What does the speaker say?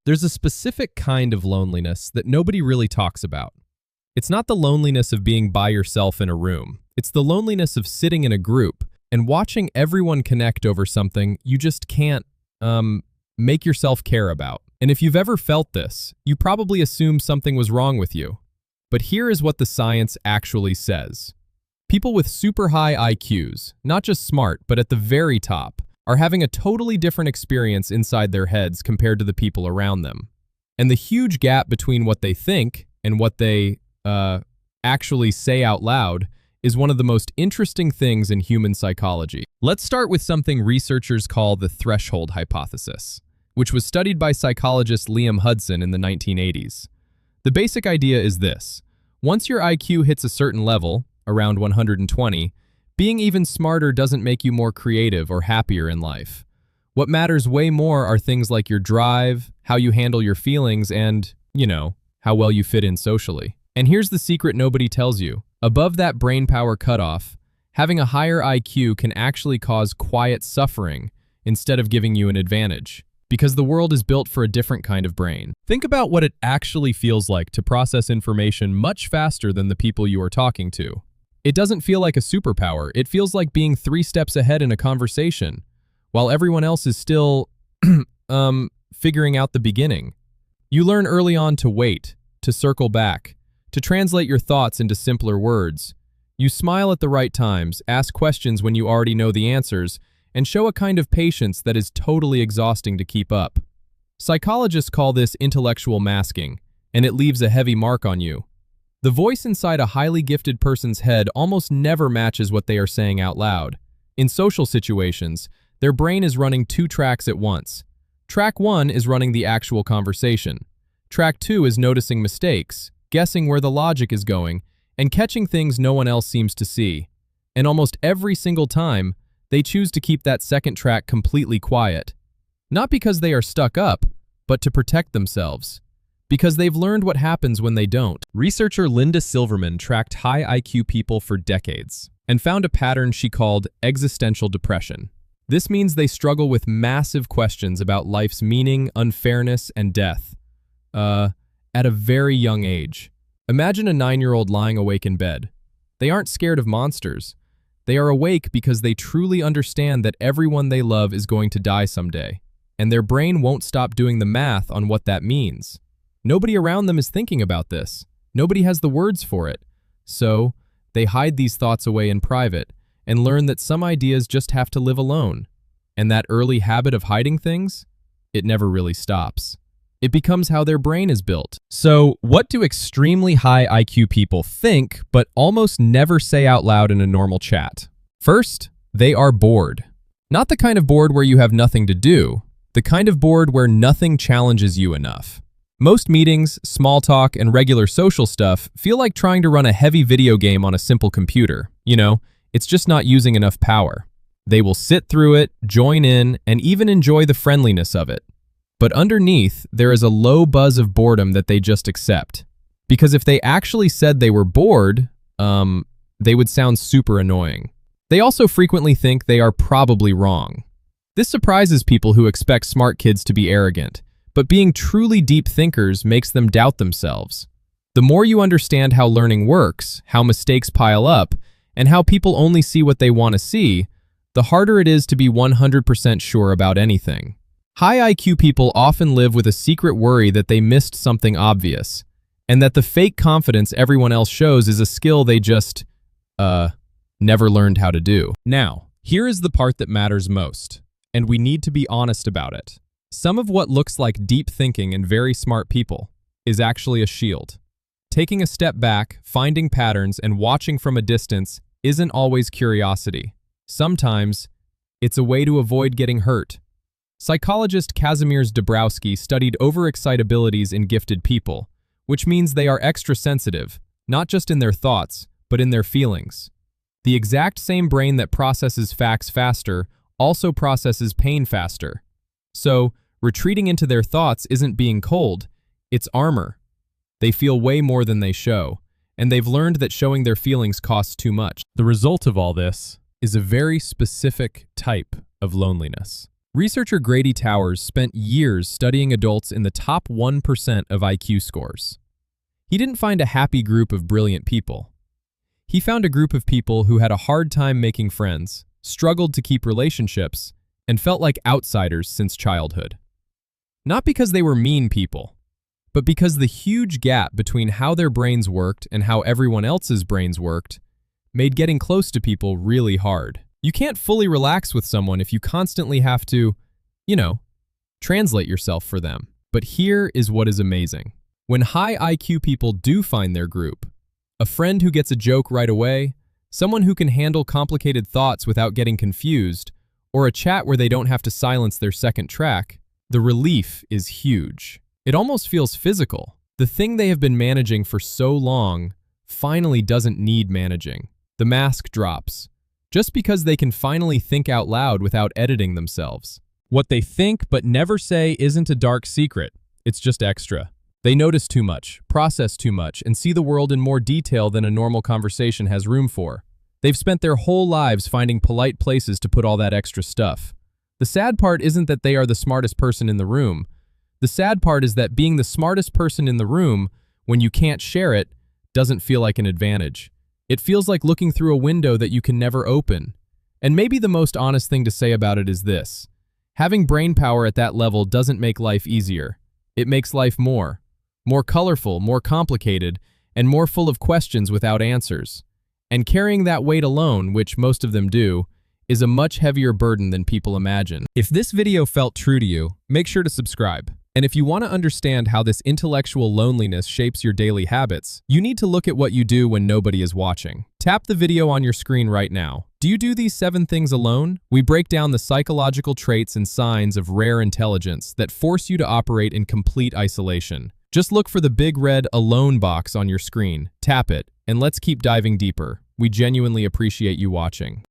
There's a specific kind of loneliness that nobody really talks about. It's not the loneliness of being by yourself in a room. It's the loneliness of sitting in a group and watching everyone connect over something you just can't, make yourself care about. And if you've ever felt this, you probably assume something was wrong with you. But here is what the science actually says. People with super high IQs, not just smart, but at the very top, are having a totally different experience inside their heads compared to the people around them. And the huge gap between what they think and what they actually say out loud is one of the most interesting things in human psychology. Let's start with something researchers call the threshold hypothesis, which was studied by psychologist Hudson in the 1980s. The basic idea is this: once your IQ hits a certain level, around 120, being even smarter doesn't make you more creative or happier in life. What matters way more are things like your drive, how you handle your feelings, and, how well you fit in socially. And here's the secret nobody tells you. Above that brain power cutoff, having a higher IQ can actually cause quiet suffering instead of giving you an advantage, because the world is built for a different kind of brain. Think about what it actually feels like to process information much faster than the people you are talking to. It doesn't feel like a superpower. It feels like being 3 steps ahead in a conversation, while everyone else is still, figuring out the beginning. You learn early on to wait, to circle back, to translate your thoughts into simpler words. You smile at the right times, ask questions when you already know the answers, and show a kind of patience that is totally exhausting to keep up. Psychologists call this intellectual masking, and it leaves a heavy mark on you. The voice inside a highly gifted person's head almost never matches what they are saying out loud. In social situations, their brain is running 2 tracks at once. Track 1 is running the actual conversation. Track 2 is noticing mistakes, guessing where the logic is going, and catching things no one else seems to see. And almost every single time, they choose to keep that second track completely quiet. Not because they are stuck up, but to protect themselves. Because they've learned what happens when they don't. Researcher Linda Silverman tracked high IQ people for decades and found a pattern she called existential depression. This means they struggle with massive questions about life's meaning, unfairness, and death. At a very young age. Imagine a 9-year-old lying awake in bed. They aren't scared of monsters. They are awake because they truly understand that everyone they love is going to die someday, and their brain won't stop doing the math on what that means. Nobody around them is thinking about this. Nobody has the words for it. So, they hide these thoughts away in private and learn that some ideas just have to live alone. And that early habit of hiding things, it never really stops. It becomes how their brain is built. So, what do extremely high IQ people think but almost never say out loud in a normal chat? First, they are bored. Not the kind of bored where you have nothing to do, the kind of bored where nothing challenges you enough. Most meetings, small talk, and regular social stuff feel like trying to run a heavy video game on a simple computer. It's just not using enough power. They will sit through it, join in, and even enjoy the friendliness of it. But underneath, there is a low buzz of boredom that they just accept. Because if they actually said they were bored, they would sound super annoying. They also frequently think they are probably wrong. This surprises people who expect smart kids to be arrogant, but being truly deep thinkers makes them doubt themselves. The more you understand how learning works, how mistakes pile up, and how people only see what they want to see, the harder it is to be 100% sure about anything. High IQ people often live with a secret worry that they missed something obvious, and that the fake confidence everyone else shows is a skill they just, never learned how to do. Now, here is the part that matters most, and we need to be honest about it. Some of what looks like deep thinking and very smart people is actually a shield. Taking a step back, finding patterns, and watching from a distance isn't always curiosity. Sometimes, it's a way to avoid getting hurt. Psychologist Kazimierz Dabrowski studied overexcitabilities in gifted people, which means they are extra sensitive, not just in their thoughts, but in their feelings. The exact same brain that processes facts faster also processes pain faster. So, retreating into their thoughts isn't being cold, it's armor. They feel way more than they show, and they've learned that showing their feelings costs too much. The result of all this is a very specific type of loneliness. Researcher Grady spent years studying adults in the top 1% of IQ scores. He didn't find a happy group of brilliant people. He found a group of people who had a hard time making friends, struggled to keep relationships, and felt like outsiders since childhood. Not because they were mean people, but because the huge gap between how their brains worked and how everyone else's brains worked made getting close to people really hard. You can't fully relax with someone if you constantly have to, translate yourself for them. But here is what is amazing. When high IQ people do find their group, a friend who gets a joke right away, someone who can handle complicated thoughts without getting confused, or a chat where they don't have to silence their second track, the relief is huge. It almost feels physical. The thing they have been managing for so long finally doesn't need managing. The mask drops, just because they can finally think out loud without editing themselves. What they think but never say isn't a dark secret, it's just extra. They notice too much, process too much, and see the world in more detail than a normal conversation has room for. They've spent their whole lives finding polite places to put all that extra stuff. The sad part isn't that they are the smartest person in the room. The sad part is that being the smartest person in the room, when you can't share it, doesn't feel like an advantage. It feels like looking through a window that you can never open. And maybe the most honest thing to say about it is this. Having brain power at that level doesn't make life easier. It makes life more colorful, more complicated, and more full of questions without answers. And carrying that weight alone, which most of them do, is a much heavier burden than people imagine. If this video felt true to you, make sure to subscribe. And if you want to understand how this intellectual loneliness shapes your daily habits, you need to look at what you do when nobody is watching. Tap the video on your screen right now. Do you do these 7 things alone? We break down the psychological traits and signs of rare intelligence that force you to operate in complete isolation. Just look for the big red alone box on your screen, tap it, and let's keep diving deeper. We genuinely appreciate you watching.